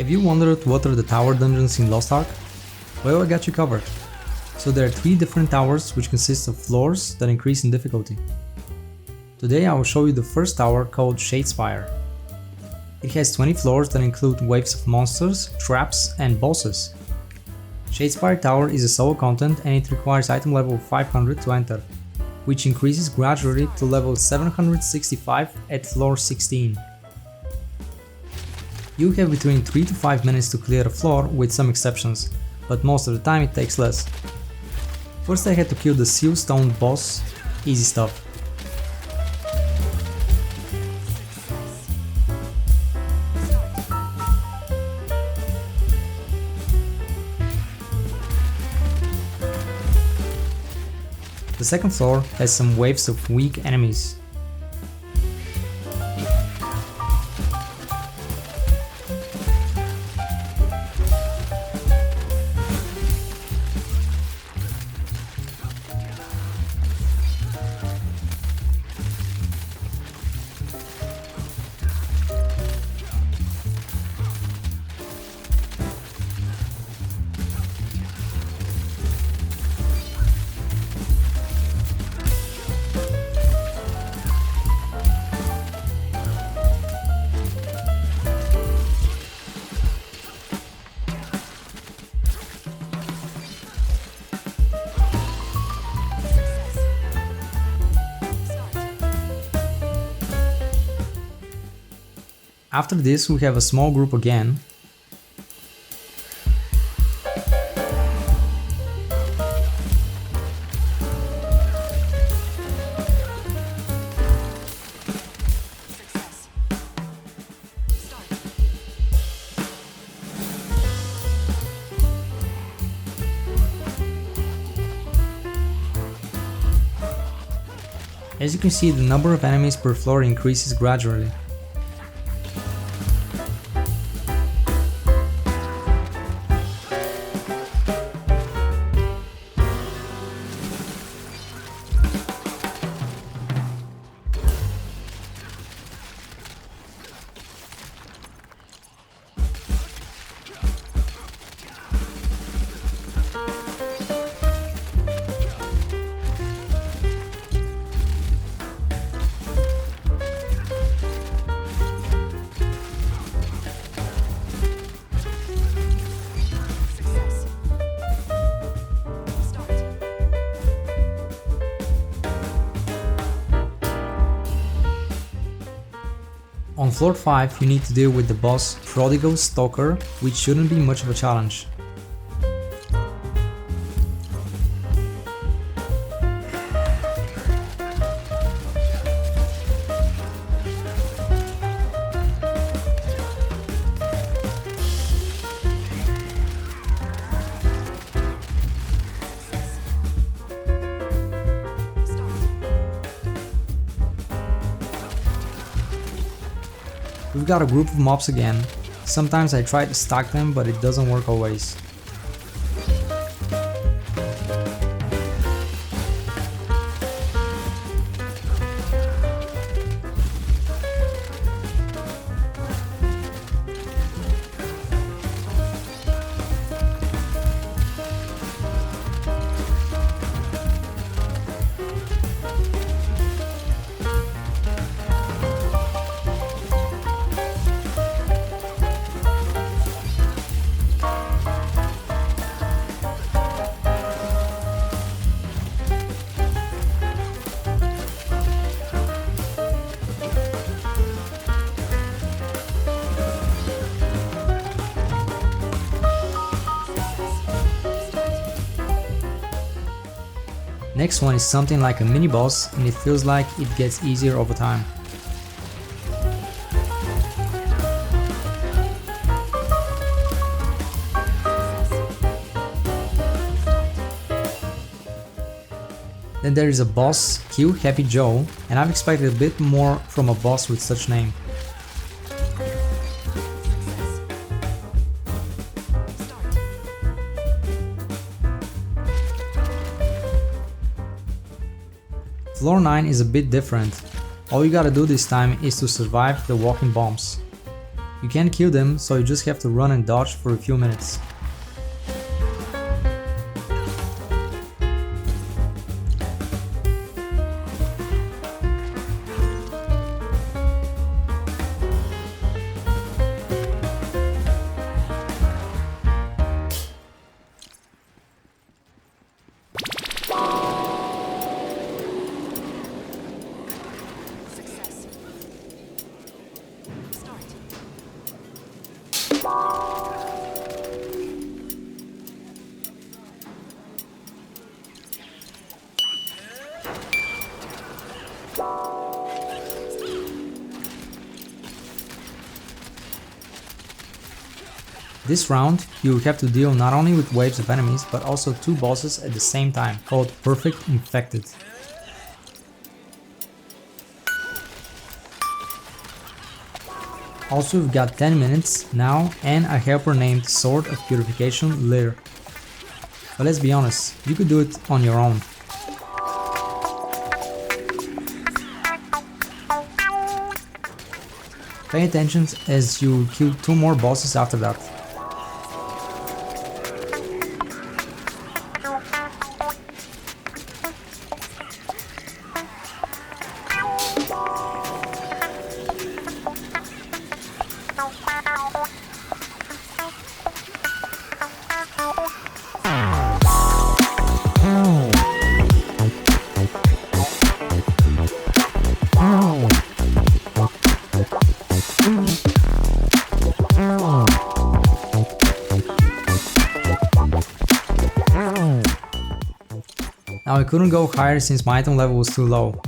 Have you wondered what are the tower dungeons in Lost Ark? Well, I got you covered. So there are 3 different towers which consist of floors that increase in difficulty. Today I will show you the first tower called Shadespire. It has 20 floors that include waves of monsters, traps and bosses. Shadespire Tower is a solo content and it requires item level 500 to enter, which increases gradually to level 765 at floor 16. You have between 3 to 5 minutes to clear a floor with some exceptions, but most of the time it takes less. First I had to kill the Seal Stone boss, easy stuff. The second floor has some waves of weak enemies. After this we have a small group again. As you can see, the number of enemies per floor increases gradually. On floor 5 you need to deal with the boss Prodigal Stalker, which shouldn't be much of a challenge. We've got a group of mobs again. Sometimes I try to stack them, but it doesn't work always. Next one is something like a mini boss and it feels like it gets easier over time. Then there is a boss, Kill Happy Joe, and I've expected a bit more from a boss with such name. Floor 9 is a bit different. All you gotta do this time is to survive the walking bombs. You can't kill them, so you just have to run and dodge for a few minutes. This round, you have to deal not only with waves of enemies, but also 2 bosses at the same time, called Perfect Infected. Also, we've got 10 minutes now and a helper named Sword of Purification, Lyr. But let's be honest, you could do it on your own. Pay attention as you kill 2 more bosses after that. Now I couldn't go higher since my item level was too low.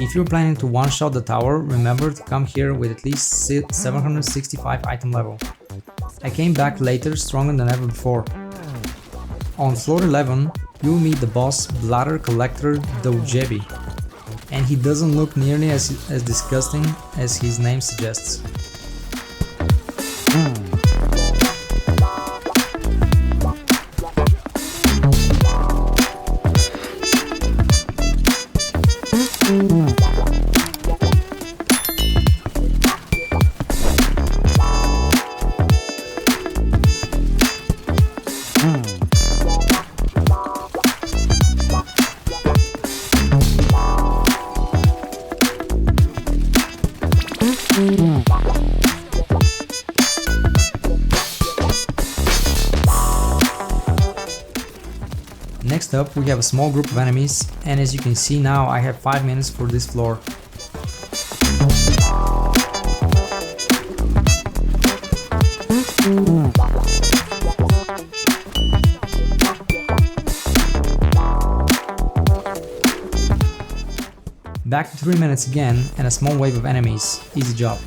If you're planning to one-shot the tower, remember to come here with at least 765 item level. I came back later stronger than ever before. On floor 11, you'll meet the boss Bladder Collector Dojebi, and he doesn't look nearly as disgusting as his name suggests. Next up we have a small group of enemies, and as you can see now I have 5 minutes for this floor. Back to 3 minutes again and a small wave of enemies. Easy job.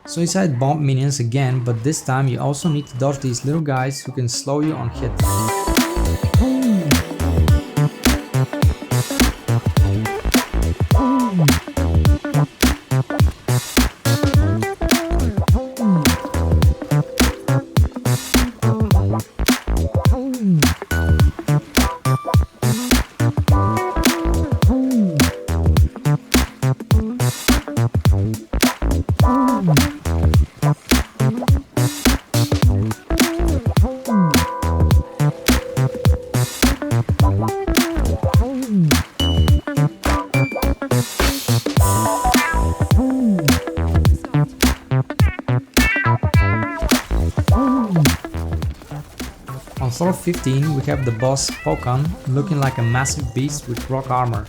So inside bomb minions again, but this time you also need to dodge these little guys who can slow you on hit. On floor 15 we have the boss Pokan, looking like a massive beast with rock armor.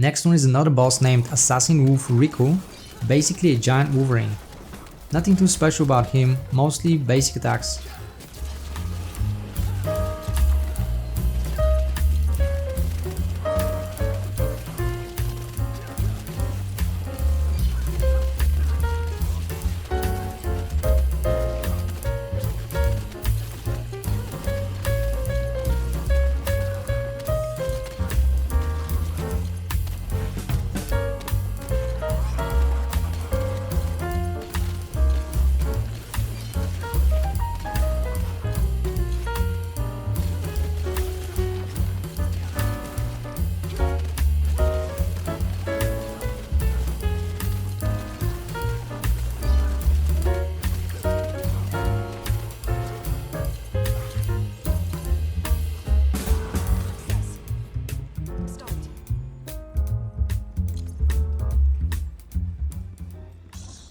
Next one is another boss named Assassin Wolf Riku, basically a giant wolverine. Nothing too special about him, mostly basic attacks.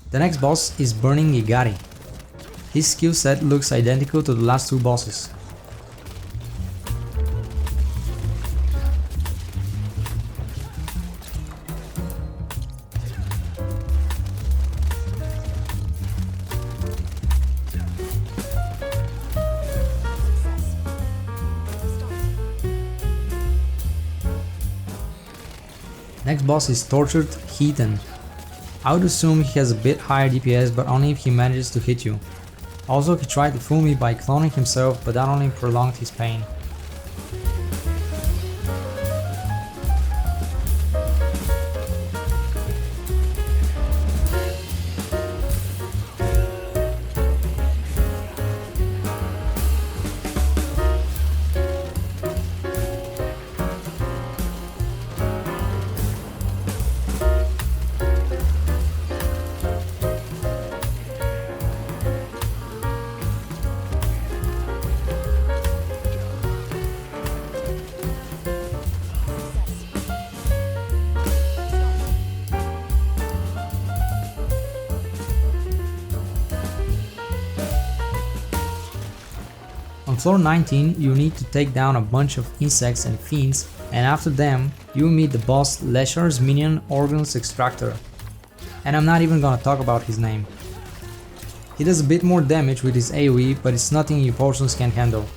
The next boss is Burning Igari. His skill set looks identical to the last two bosses. Next boss is Tortured Heathen. I would assume he has a bit higher DPS, but only if he manages to hit you. Also, he tried to fool me by cloning himself, but that only prolonged his pain. On floor 19, you need to take down a bunch of insects and fiends, and after them, you meet the boss Leshar's minion Organs Extractor. And I'm not even gonna talk about his name. He does a bit more damage with his AoE, but it's nothing you potions can't handle.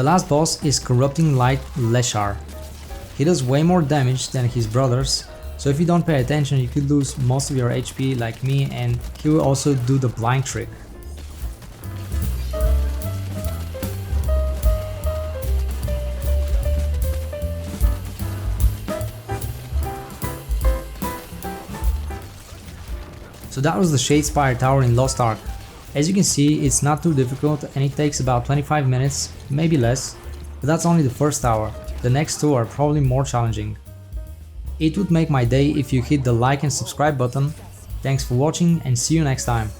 The last boss is Corrupting Light Leshar. He does way more damage than his brothers, so if you don't pay attention you could lose most of your HP like me, and he will also do the blind trick. So that was the Shadespire Tower in Lost Ark. As you can see, it's not too difficult and it takes about 25 minutes, maybe less, but that's only the first tower. The next two are probably more challenging. It would make my day if you hit the like and subscribe button. Thanks for watching and see you next time.